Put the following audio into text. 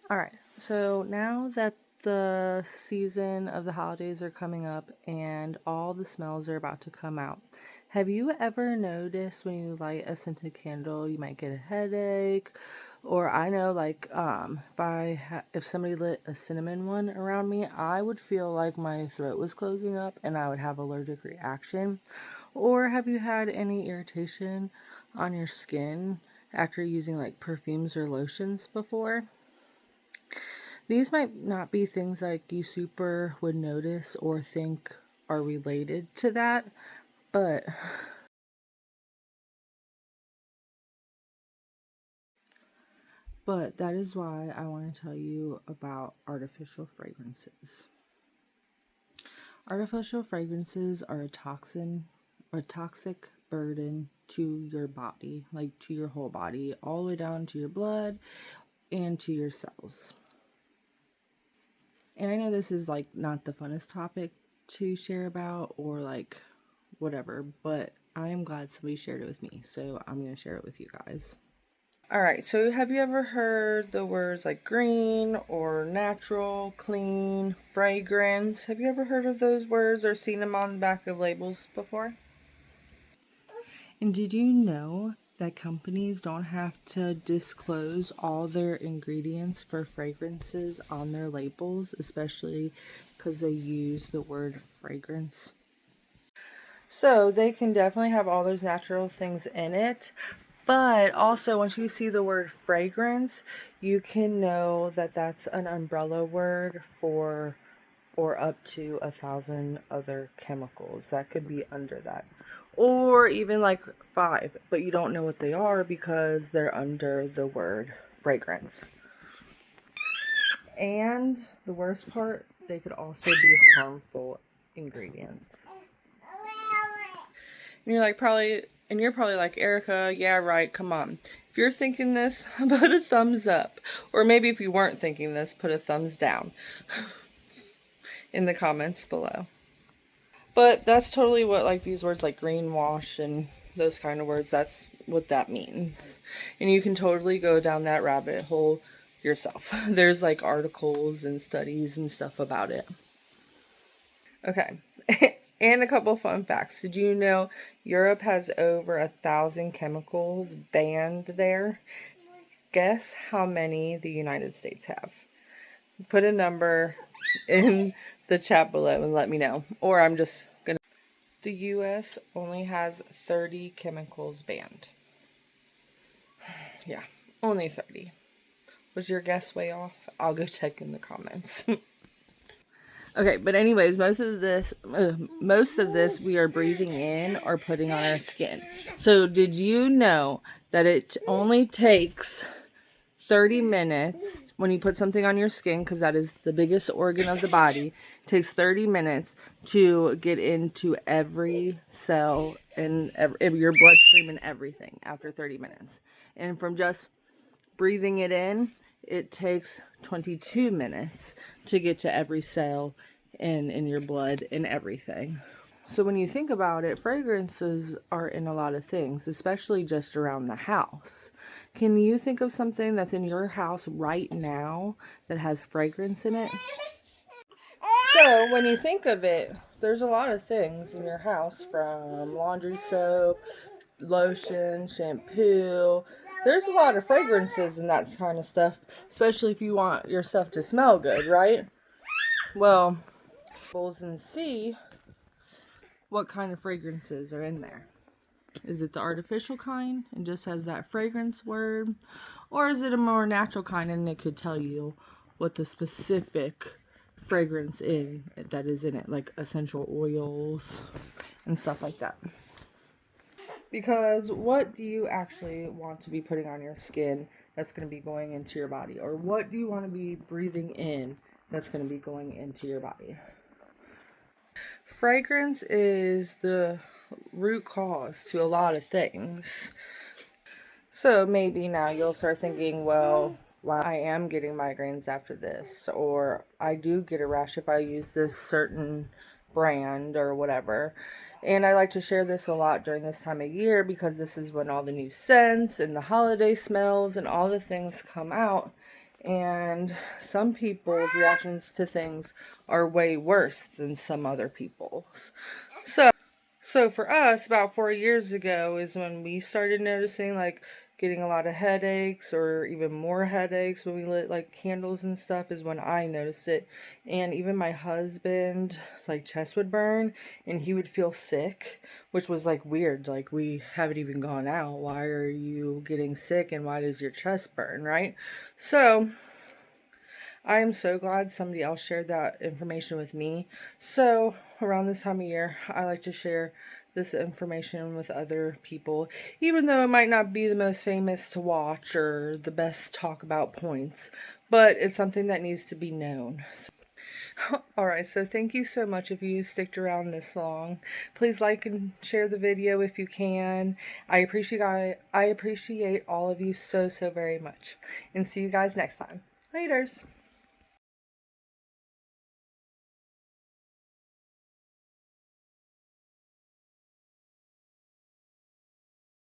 All right, so now that the season of the holidays are coming up and all the smells are about to come out, have you ever noticed when you light a scented candle, you might get a headache? Or I know, like, if somebody lit a cinnamon one around me, I would feel like my throat was closing up and I would have allergic reaction. Or have you had any irritation on your skin after using like perfumes or lotions before? These might not be things like you super would notice or think are related to that, but that is why I want to tell you about artificial fragrances. Artificial fragrances are a toxic burden to your body, like to your whole body, all the way down to your blood and to your cells. And I know this is like not the funnest topic to share about or like whatever, but I am glad somebody shared it with me, so I'm going to share it with you guys. All right, so have you ever heard the words like green or natural, clean, fragrance? Have you ever heard of those words or seen them on the back of labels before? And did you know that companies don't have to disclose all their ingredients for fragrances on their labels, especially because they use the word fragrance? So they can definitely have all those natural things in it. But also, once you see the word fragrance, you can know that that's an umbrella word for or up to 1,000 other chemicals that could be under that. Or even like 5, but you don't know what they are because they're under the word fragrance. And the worst part, they could also be harmful ingredients. And you're probably like, Erica, yeah, right, come on. If you're thinking this, put a thumbs up. Or maybe if you weren't thinking this, put a thumbs down in the comments below. But that's totally what like these words like greenwash and those kind of words, that's what that means. And you can totally go down that rabbit hole yourself. There's like articles and studies and stuff about it. Okay. And a couple fun facts. Did you know Europe has over 1,000 chemicals banned there? Guess how many the United States have? Put a number in the chat below and let me know. Or I'm just gonna. The US only has 30 chemicals banned. Yeah, only 30. Was your guess way off? I'll go check in the comments. Okay, but anyways, most of this we are breathing in or putting on our skin. So did you know that it only takes 30 minutes when you put something on your skin, because that is the biggest organ of the body, it takes 30 minutes to get into every cell and your bloodstream and everything after 30 minutes. And from just breathing it in, it takes 22 minutes to get to every cell and in your blood and everything. So when you think about it, fragrances are in a lot of things, especially just around the house. Can you think of something that's in your house right now that has fragrance in it? So when you think of it, there's a lot of things in your house, from laundry soap, lotion, shampoo. There's a lot of fragrances and that kind of stuff, especially if you want your stuff to smell good, right? Well, and see what kind of fragrances are in there. Is it the artificial kind and just has that fragrance word? Or is it a more natural kind and it could tell you what the specific fragrance that is in it, like essential oils and stuff like that? Because what do you actually want to be putting on your skin that's going to be going into your body? Or what do you want to be breathing in that's going to be going into your body? Fragrance is the root cause to a lot of things. So maybe now you'll start thinking, well, wow, I am getting migraines after this, or I do get a rash if I use this certain brand or whatever. And I like to share this a lot during this time of year because this is when all the new scents and the holiday smells and all the things come out. And some people's reactions to things are way worse than some other people's. So for us, about 4 years ago is when we started noticing like getting a lot of headaches or even more headaches when we lit like candles and stuff is when I noticed it. And even my husband, like chest would burn and he would feel sick, which was like weird. Like we haven't even gone out. Why are you getting sick and why does your chest burn, right? So I am so glad somebody else shared that information with me. So, around this time of year, I like to share this information with other people, even though it might not be the most famous to watch or the best talk about points, but it's something that needs to be known. Alright, so thank you so much if you sticked around this long. Please like and share the video if you can. I appreciate all of you so very much. And see you guys next time. Laters.